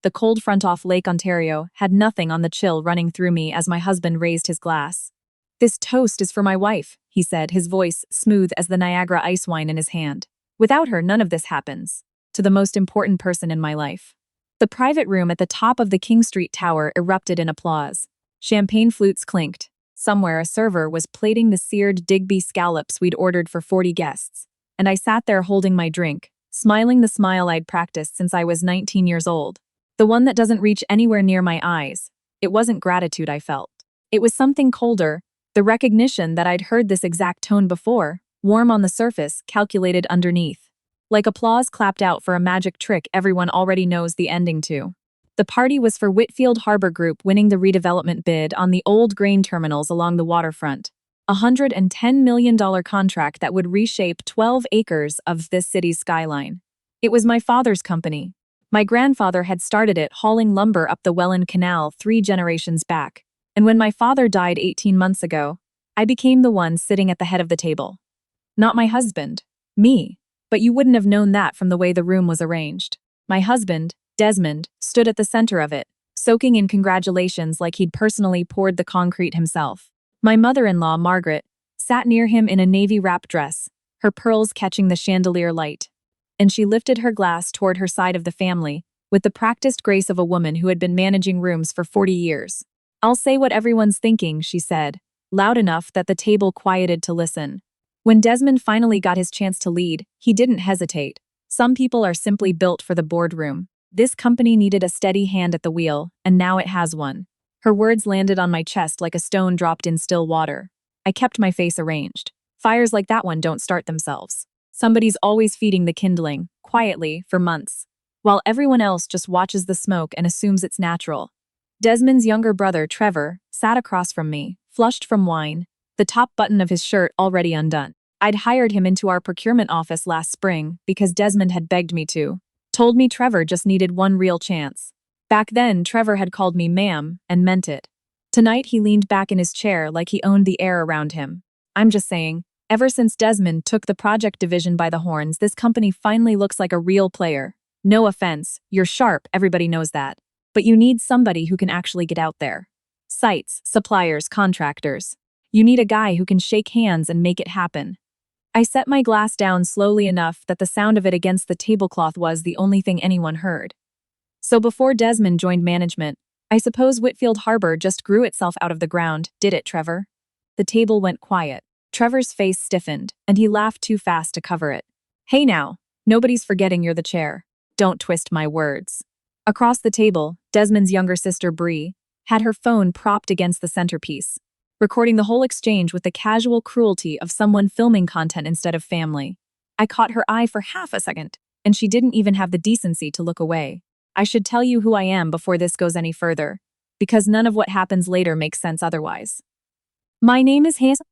the cold front off Lake Ontario, had nothing on the chill running through me as my husband raised his glass. "This toast is for my wife," he said, his voice smooth as the Niagara ice wine in his hand. "Without her, none of this happens. To the most important person in my life." The private room at the top of the King Street Tower erupted in applause. Champagne flutes clinked. Somewhere, a server was plating the seared Digby scallops we'd ordered for 40 guests, and I sat there holding my drink, smiling the smile I'd practiced since I was 19 years old. The one that doesn't reach anywhere near my eyes. It wasn't gratitude I felt. It was something colder, the recognition that I'd heard this exact tone before, warm on the surface, calculated underneath. Like applause clapped out for a magic trick everyone already knows the ending to. The party was for Whitfield Harbour Group winning the redevelopment bid on the old grain terminals along the waterfront. A $110 million contract that would reshape 12 acres of this city's skyline. It was my father's company. My grandfather had started it hauling lumber up the Welland Canal 3 generations back. And when my father died 18 months ago, I became the one sitting at the head of the table. Not my husband. Me. But you wouldn't have known that from the way the room was arranged. My husband, Desmond, stood at the center of it, soaking in congratulations like he'd personally poured the concrete himself. My mother-in-law, Margaret, sat near him in a navy wrap dress, her pearls catching the chandelier light. And she lifted her glass toward her side of the family, with the practiced grace of a woman who had been managing rooms for 40 years. "I'll say what everyone's thinking," she said, loud enough that the table quieted to listen. When Desmond finally got his chance to lead, he didn't hesitate. Some people are simply built for the boardroom. This company needed a steady hand at the wheel, and now it has one. Her words landed on my chest like a stone dropped in still water. I kept my face arranged. Fires like that one don't start themselves. Somebody's always feeding the kindling, quietly, for months, while everyone else just watches the smoke and assumes it's natural. Desmond's younger brother, Trevor, sat across from me, flushed from wine, the top button of his shirt already undone. I'd hired him into our procurement office last spring because Desmond had begged me to. Told me Trevor just needed one real chance. Back then, Trevor had called me ma'am, and meant it. Tonight he leaned back in his chair like he owned the air around him. I'm just saying, ever since Desmond took the project division by the horns, this company finally looks like a real player. No offense, you're sharp, everybody knows that. But you need somebody who can actually get out there. Sites, suppliers, contractors. You need a guy who can shake hands and make it happen. I set my glass down slowly enough that the sound of it against the tablecloth was the only thing anyone heard. So before Desmond joined management, I suppose Whitfield Harbour just grew itself out of the ground, did it, Trevor? The table went quiet. Trevor's face stiffened, and he laughed too fast to cover it. Hey now, nobody's forgetting you're the chair. Don't twist my words. Across the table, Desmond's younger sister, Bree, had her phone propped against the centerpiece, recording the whole exchange with the casual cruelty of someone filming content instead of family. I caught her eye for half a second, and she didn't even have the decency to look away. I should tell you who I am before this goes any further, because none of what happens later makes sense otherwise. My name is Hazel.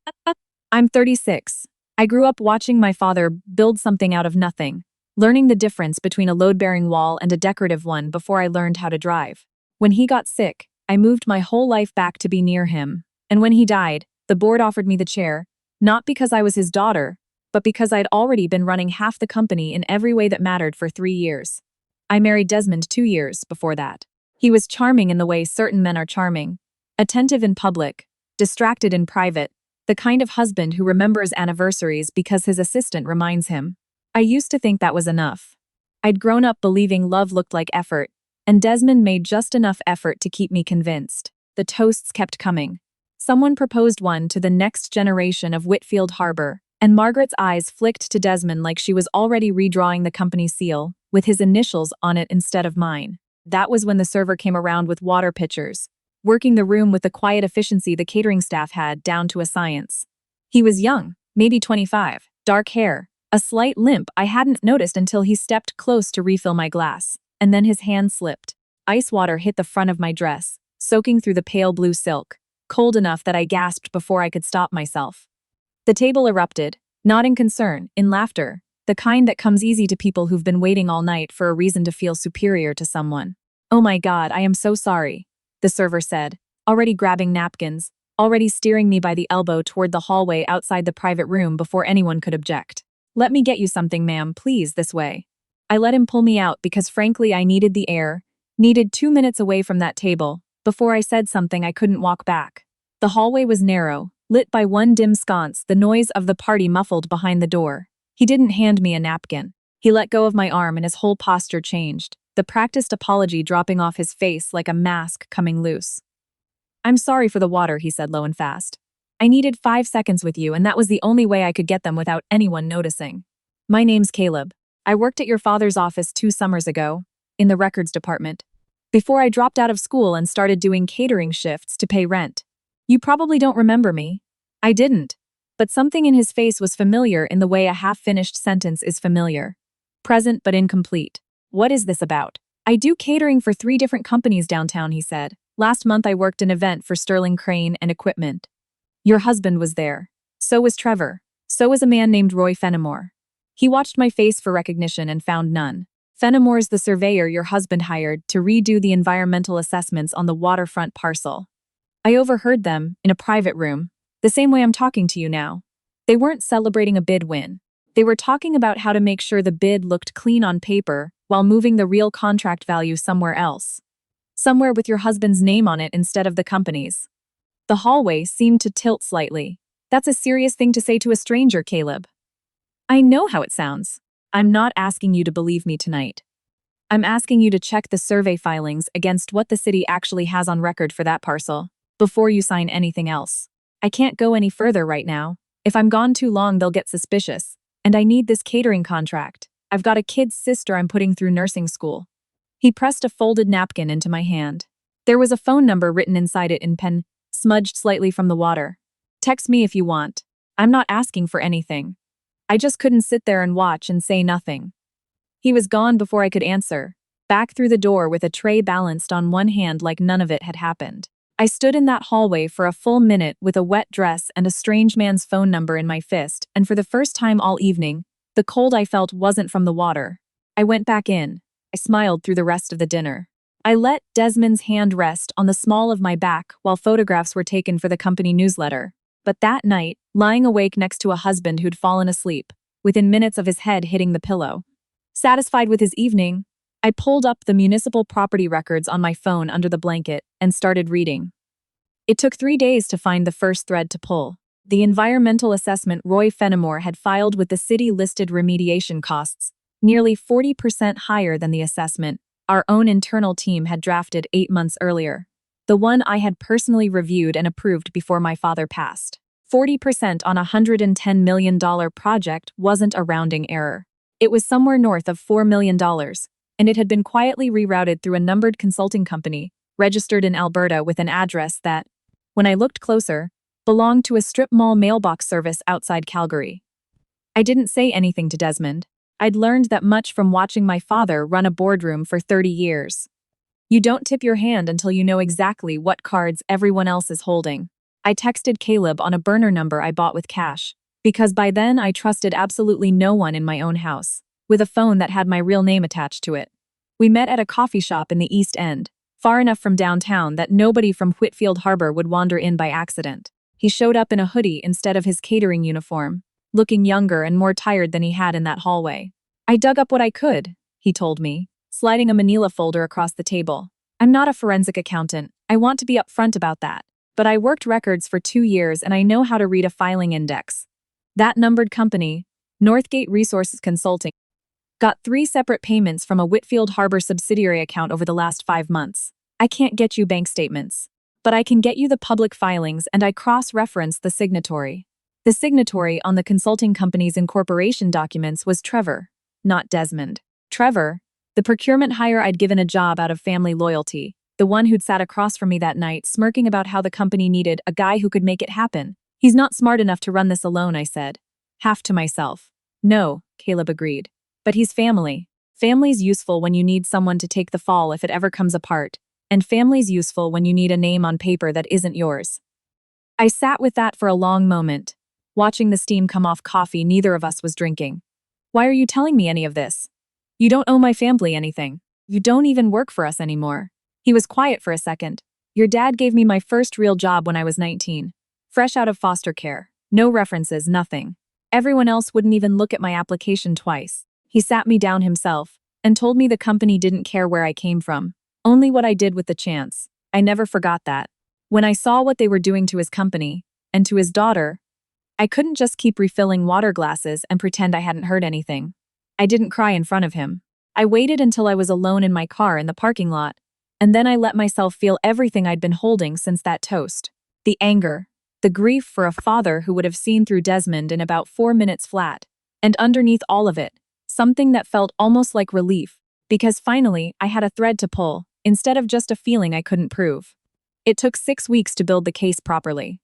I'm 36. I grew up watching my father build something out of nothing, learning the difference between a load-bearing wall and a decorative one before I learned how to drive. When he got sick, I moved my whole life back to be near him. And when he died, the board offered me the chair, not because I was his daughter, but because I'd already been running half the company in every way that mattered for 3 years. I married Desmond 2 years before that. He was charming in the way certain men are charming, attentive in public, distracted in private, the kind of husband who remembers anniversaries because his assistant reminds him. I used to think that was enough. I'd grown up believing love looked like effort, and Desmond made just enough effort to keep me convinced. The toasts kept coming. Someone proposed one to the next generation of Whitfield Harbour, and Margaret's eyes flicked to Desmond like she was already redrawing the company seal, with his initials on it instead of mine. That was when the server came around with water pitchers, working the room with the quiet efficiency the catering staff had down to a science. He was young, maybe 25, dark hair, a slight limp I hadn't noticed until he stepped close to refill my glass, and then his hand slipped. Ice water hit the front of my dress, soaking through the pale blue silk, cold enough that I gasped before I could stop myself. The table erupted, not in concern, in laughter, the kind that comes easy to people who've been waiting all night for a reason to feel superior to someone. Oh my God, I am so sorry, the server said, already grabbing napkins, already steering me by the elbow toward the hallway outside the private room before anyone could object. Let me get you something, ma'am, please, this way. I let him pull me out because frankly I needed the air, Needed 2 minutes away from that table, before I said something I couldn't walk back. The hallway was narrow, lit by one dim sconce, the noise of the party muffled behind the door. He didn't hand me a napkin. He let go of my arm and his whole posture changed, the practiced apology dropping off his face like a mask coming loose. "I'm sorry for the water," he said low and fast. "I needed 5 seconds with you, and that was the only way I could get them without anyone noticing. My name's Caleb. I worked at your father's office 2 summers ago, in the records department, before I dropped out of school and started doing catering shifts to pay rent. You probably don't remember me." I didn't, but something in his face was familiar in the way a half-finished sentence is familiar. Present but incomplete. "What is this about?" "I do catering for 3 different companies downtown," he said. "Last month I worked an event for Sterling Crane and Equipment. Your husband was there. So was Trevor. So was a man named Roy Fenimore." He watched my face for recognition and found none. "Fenimore's the surveyor your husband hired to redo the environmental assessments on the waterfront parcel. I overheard them, in a private room, the same way I'm talking to you now. They weren't celebrating a bid win. They were talking about how to make sure the bid looked clean on paper while moving the real contract value somewhere else. Somewhere with your husband's name on it instead of the company's." The hallway seemed to tilt slightly. "That's a serious thing to say to a stranger, Caleb." "I know how it sounds. I'm not asking you to believe me tonight. I'm asking you to check the survey filings against what the city actually has on record for that parcel, before you sign anything else. I can't go any further right now. If I'm gone too long, they'll get suspicious. And I need this catering contract. I've got a kid's sister I'm putting through nursing school." He pressed a folded napkin into my hand. There was a phone number written inside it in pen, smudged slightly from the water. "Text me if you want. I'm not asking for anything." I just couldn't sit there and watch and say nothing. He was gone before I could answer, back through the door with a tray balanced on one hand like none of it had happened. I stood in that hallway for a full minute with a wet dress and a strange man's phone number in my fist, and for the first time all evening, the cold I felt wasn't from the water. I went back in. I smiled through the rest of the dinner. I let Desmond's hand rest on the small of my back while photographs were taken for the company newsletter. But that night, lying awake next to a husband who'd fallen asleep, within minutes of his head hitting the pillow. Satisfied with his evening, I pulled up the municipal property records on my phone under the blanket and started reading. It took 3 days to find the first thread to pull. The environmental assessment Roy Fenimore had filed with the city listed remediation costs, nearly 40% higher than the assessment our own internal team had drafted 8 months earlier. The one I had personally reviewed and approved before my father passed. 40% on a $110 million project wasn't a rounding error. It was somewhere north of $4 million, and it had been quietly rerouted through a numbered consulting company, registered in Alberta with an address that, when I looked closer, belonged to a strip mall mailbox service outside Calgary. I didn't say anything to Desmond. I'd learned that much from watching my father run a boardroom for 30 years. You don't tip your hand until you know exactly what cards everyone else is holding. I texted Caleb on a burner number I bought with cash, because by then I trusted absolutely no one in my own house, with a phone that had my real name attached to it. We met at a coffee shop in the East End, far enough from downtown that nobody from Whitfield Harbor would wander in by accident. He showed up in a hoodie instead of his catering uniform, looking younger and more tired than he had in that hallway. "I dug up what I could," he told me, sliding a manila folder across the table. "I'm not a forensic accountant. I want to be upfront about that. But I worked records for 2 years and I know how to read a filing index. That numbered company, Northgate Resources Consulting, got 3 separate payments from a Whitfield Harbor subsidiary account over the last 5 months. I can't get you bank statements, but I can get you the public filings, and I cross-referenced the signatory. The signatory on the consulting company's incorporation documents was Trevor, not Desmond. Trevor, the procurement hire I'd given a job out of family loyalty, the one who'd sat across from me that night smirking about how the company needed a guy who could make it happen. "He's not smart enough to run this alone," I said, half to myself. "No," Caleb agreed. "But he's family. Family's useful when you need someone to take the fall if it ever comes apart, and family's useful when you need a name on paper that isn't yours." I sat with that for a long moment, watching the steam come off coffee neither of us was drinking. "Why are you telling me any of this? You don't owe my family anything. You don't even work for us anymore." He was quiet for a second. "Your dad gave me my first real job when I was 19. Fresh out of foster care. No references, nothing. Everyone else wouldn't even look at my application twice. He sat me down himself and told me the company didn't care where I came from, Only what I did with the chance. I never forgot that. When I saw what they were doing to his company, and to his daughter, I couldn't just keep refilling water glasses and pretend I hadn't heard anything. I didn't cry in front of him. I waited until I was alone in my car in the parking lot, and then I let myself feel everything I'd been holding since that toast. The anger, the grief for a father who would have seen through Desmond in about 4 minutes flat, and underneath all of it, something that felt almost like relief, because finally I had a thread to pull, instead of just a feeling I couldn't prove. It took 6 weeks to build the case properly.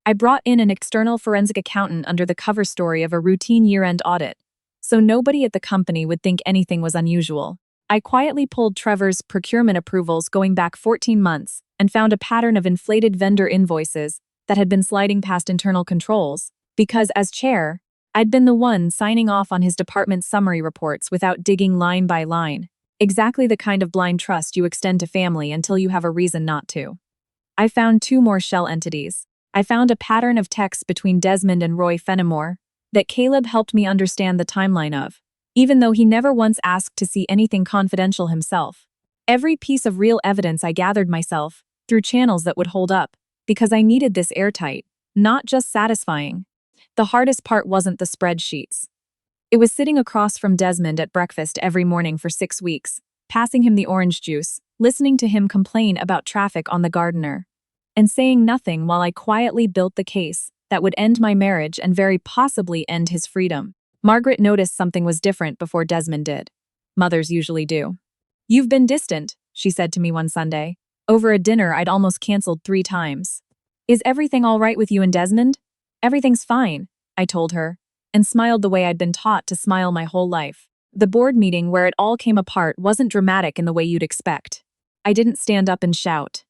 I brought in an external forensic accountant under the cover story of a routine year-end audit, so nobody at the company would think anything was unusual. I quietly pulled Trevor's procurement approvals going back 14 months and found a pattern of inflated vendor invoices that had been sliding past internal controls, because as chair, I'd been the one signing off on his department's summary reports without digging line by line. Exactly the kind of blind trust you extend to family until you have a reason not to. I found 2 more shell entities. I found a pattern of texts between Desmond and Roy Fenimore that Caleb helped me understand the timeline of, even though he never once asked to see anything confidential himself. Every piece of real evidence I gathered myself, through channels that would hold up, because I needed this airtight, not just satisfying. The hardest part wasn't the spreadsheets. It was sitting across from Desmond at breakfast every morning for 6 weeks, passing him the orange juice, listening to him complain about traffic on the Gardener, and saying nothing while I quietly built the case that would end my marriage and very possibly end his freedom. Margaret noticed something was different before Desmond did. Mothers usually do. "You've been distant," she said to me one Sunday, over a dinner I'd almost canceled 3 times. "Is everything all right with you and Desmond?" "Everything's fine," I told her, and smiled the way I'd been taught to smile my whole life. The board meeting where it all came apart wasn't dramatic in the way you'd expect. I didn't stand up and shout.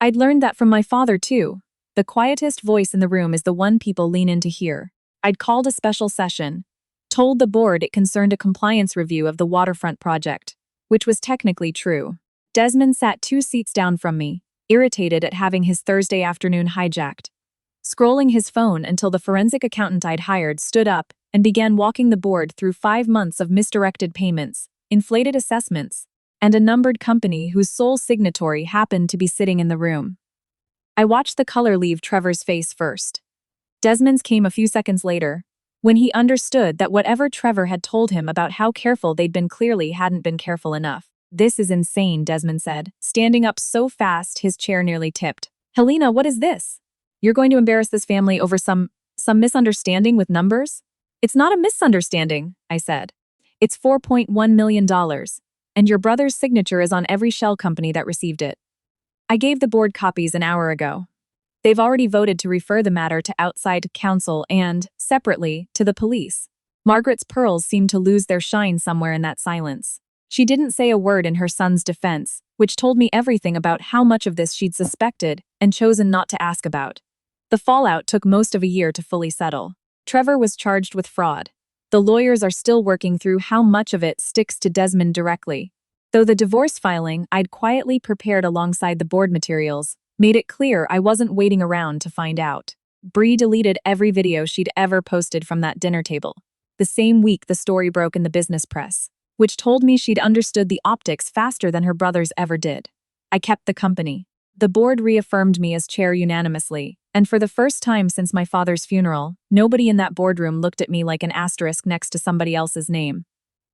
I'd learned that from my father too. The quietest voice in the room is the one people lean in to hear. I'd called a special session, told the board it concerned a compliance review of the waterfront project, which was technically true. Desmond sat 2 seats down from me, irritated at having his Thursday afternoon hijacked, scrolling his phone until the forensic accountant I'd hired stood up and began walking the board through 5 months of misdirected payments, inflated assessments, and a numbered company whose sole signatory happened to be sitting in the room. I watched the color leave Trevor's face first. Desmond's came a few seconds later, when he understood that whatever Trevor had told him about how careful they'd been clearly hadn't been careful enough. "This is insane," Desmond said, standing up so fast his chair nearly tipped. "Helena, what is this? You're going to embarrass this family over some misunderstanding with numbers?" "It's not a misunderstanding," I said. "It's $4.1 million, and your brother's signature is on every shell company that received it. I gave the board copies an hour ago. They've already voted to refer the matter to outside counsel and, separately, to the police." Margaret's pearls seemed to lose their shine somewhere in that silence. She didn't say a word in her son's defense, which told me everything about how much of this she'd suspected and chosen not to ask about. The fallout took most of a year to fully settle. Trevor was charged with fraud. The lawyers are still working through how much of it sticks to Desmond directly. Though the divorce filing I'd quietly prepared alongside the board materials made it clear I wasn't waiting around to find out. Bree deleted every video she'd ever posted from that dinner table. The same week the story broke in the business press, which told me she'd understood the optics faster than her brothers ever did. I kept the company. The board reaffirmed me as chair unanimously, and for the first time since my father's funeral, nobody in that boardroom looked at me like an asterisk next to somebody else's name.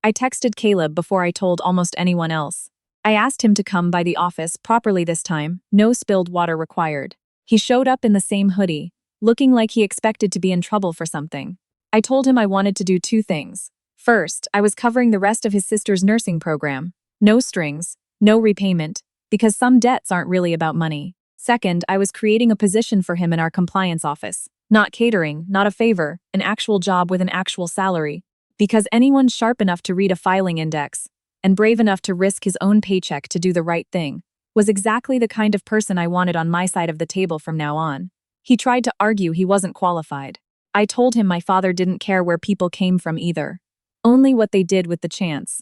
I texted Caleb before I told almost anyone else. I asked him to come by the office properly this time, no spilled water required. He showed up in the same hoodie, looking like he expected to be in trouble for something. I told him I wanted to do 2 things. First, I was covering the rest of his sister's nursing program. No strings, no repayment, because some debts aren't really about money. Second, I was creating a position for him in our compliance office. Not catering, not a favor, an actual job with an actual salary. Because anyone sharp enough to read a filing index, and brave enough to risk his own paycheck to do the right thing, was exactly the kind of person I wanted on my side of the table from now on. He tried to argue he wasn't qualified. I told him my father didn't care where people came from either, only what they did with the chance,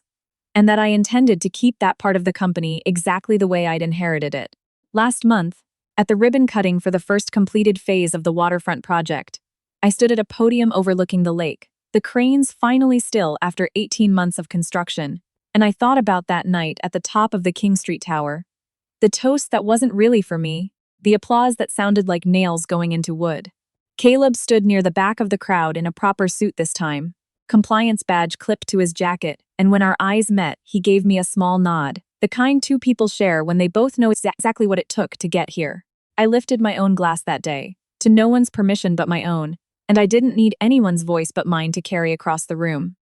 and that I intended to keep that part of the company exactly the way I'd inherited it. Last month, at the ribbon cutting for the first completed phase of the waterfront project, I stood at a podium overlooking the lake, the cranes finally still after 18 months of construction. And I thought about that night at the top of the King Street Tower. The toast that wasn't really for me, the applause that sounded like nails going into wood. Caleb stood near the back of the crowd in a proper suit this time, compliance badge clipped to his jacket, and when our eyes met, he gave me a small nod, the kind two people share when they both know exactly what it took to get here. I lifted my own glass that day, to no one's permission but my own, and I didn't need anyone's voice but mine to carry across the room.